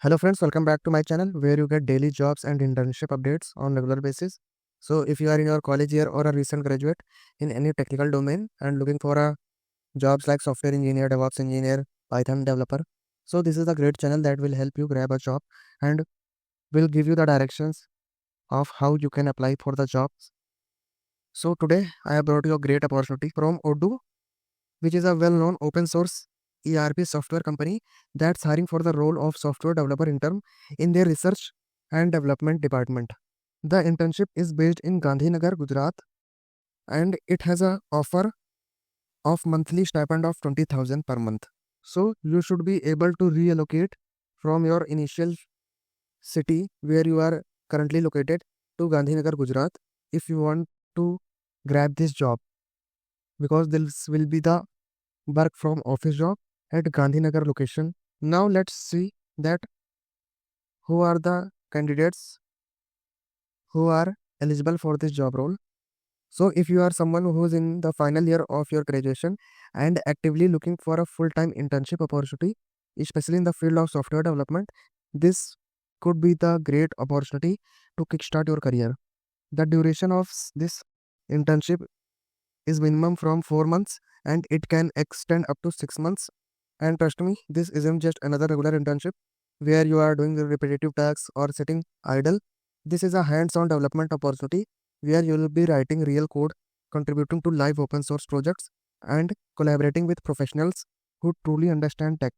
Hello friends, welcome back to my channel where you get daily jobs and internship updates on regular basis. So if you are in your college year or a recent graduate in any technical domain and looking for a jobs like software engineer, DevOps engineer, Python developer, so this is a great channel that will help you grab a job and will give you the directions of how you can apply for the jobs. So today I have brought you a great opportunity from Odoo, which is a well-known open source ERP software company that's hiring for the role of software developer intern in their research and development department. The internship is based in Gandhinagar, Gujarat, and it has a offer of monthly stipend of 20,000 per month. So you should be able to reallocate from your initial city where you are currently located to Gandhinagar, Gujarat if you want to grab this job, because this will be the work from office job at Gandhinagar location. Now let's see that who are the candidates who are eligible for this job role. So if you are someone who is in the final year of your graduation and actively looking for a full-time internship opportunity, especially in the field of software development, this could be the great opportunity to kickstart your career. The duration of this internship is minimum from 4 months and it can extend up to 6 months. And trust me, this isn't just another regular internship where you are doing the repetitive tasks or sitting idle. This is a hands-on development opportunity where you will be writing real code, contributing to live open source projects, and collaborating with professionals who truly understand tech.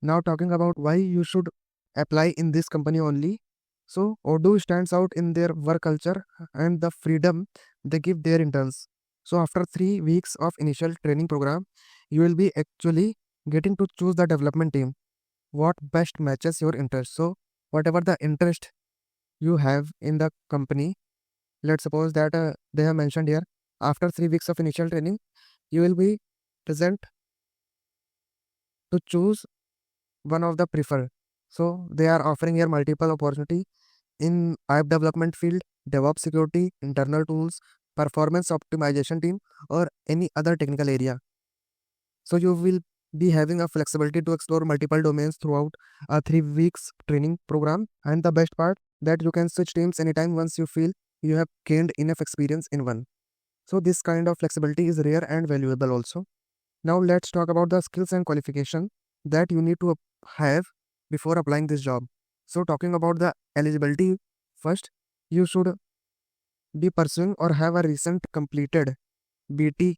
Now talking about why you should apply in this company only. So Odoo stands out in their work culture and the freedom they give their interns. So after 3 weeks of initial training program, you will be actually getting to choose the development team, what best matches your interest. So whatever the interest you have in the company, let's suppose that they have mentioned here, after 3 weeks of initial training, you will be present to choose one of the preferred. So they are offering here multiple opportunity in app development field, DevOps security, internal tools, performance optimization team, or any other technical area. So you will be having a flexibility to explore multiple domains throughout a 3 weeks training program. And the best part that you can switch teams anytime once you feel you have gained enough experience in one. So this kind of flexibility is rare and valuable also. Now let's talk about the skills and qualification that you need to have before applying this job. So talking about the eligibility first, you should be pursuing or have a recent completed BE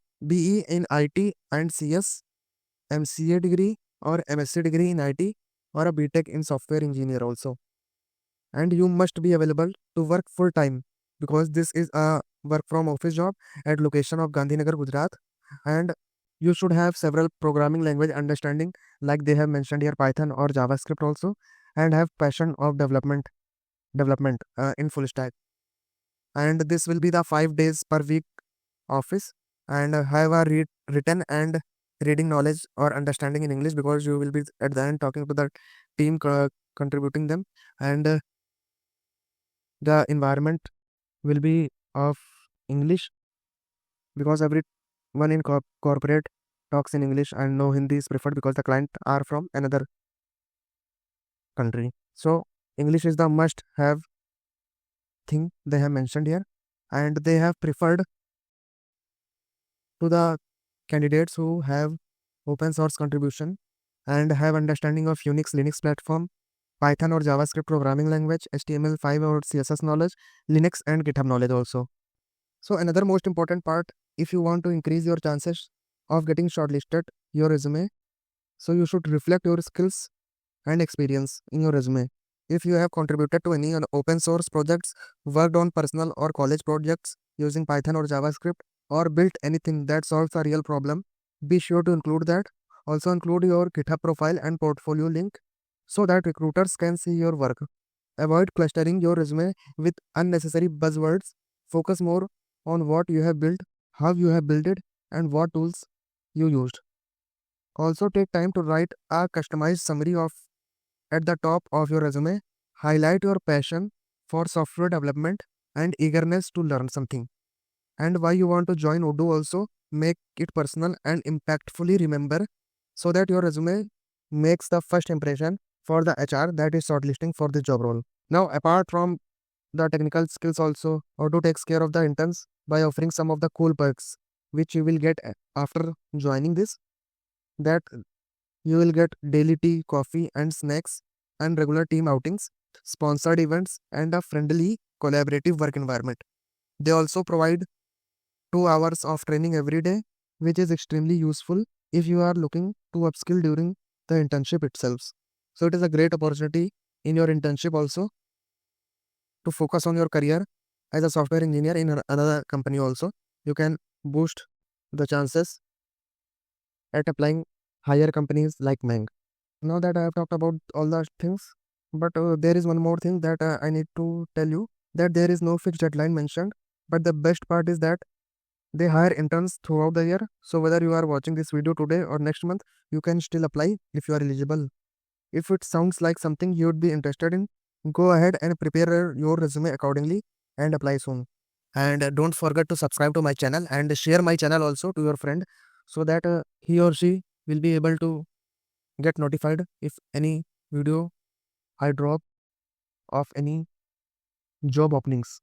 in IT and CS, MCA degree or MSc degree in IT, or a BTech in software engineer also. And you must be available to work full time because this is a work from office job at location of Gandhinagar, Gujarat. And you should have several programming language understanding like they have mentioned here, Python or JavaScript also, and have passion of development in full stack. And this will be the 5 days per week office, and have a written and reading knowledge or understanding in English because you will be at the end talking to the team contributing them. And the environment will be of English because everyone in corporate talks in English, and no Hindi is preferred because the client are from another country. So English is the must have thing they have mentioned here, and they have preferred to the candidates who have open source contribution and have understanding of Unix Linux platform, Python or JavaScript programming language, HTML5 or CSS knowledge, Linux and GitHub knowledge also. So another most important part, if you want to increase your chances of getting shortlisted, your resume, so you should reflect your skills and experience in your resume. If you have contributed to any open source projects, worked on personal or college projects using Python or JavaScript, or built anything that solves a real problem, be sure to include that. Also include your GitHub profile and portfolio link so that recruiters can see your work. Avoid clustering your resume with unnecessary buzzwords. Focus more on what you have built, how you have built it, and what tools you used. Also take time to write a customized summary of at the top of your resume. Highlight your passion for software development and eagerness to learn something, and why you want to join Odoo also. Make it personal and impactfully remember so that your resume makes the first impression for the HR that is shortlisting for the job role. Now, apart from the technical skills also, Auto takes care of the interns by offering some of the cool perks which you will get after joining this, that you will get daily tea, coffee and snacks and regular team outings, sponsored events and a friendly collaborative work environment. They also provide 2 hours of training every day, which is extremely useful if you are looking to upskill during the internship itself. So it is a great opportunity in your internship also to focus on your career as a software engineer in another company also. You can boost the chances at applying higher companies like Mang. Now that I have talked about all the things, but there is one more thing that I need to tell you, that there is no fixed deadline mentioned. But the best part is that they hire interns throughout the year. So whether you are watching this video today or next month, you can still apply if you are eligible. If it sounds like something you would be interested in, go ahead and prepare your resume accordingly and apply soon. And don't forget to subscribe to my channel and share my channel also to your friend, so that he or she will be able to get notified if any video I drop of any job openings.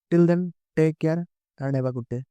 Till then, take care and have a good day.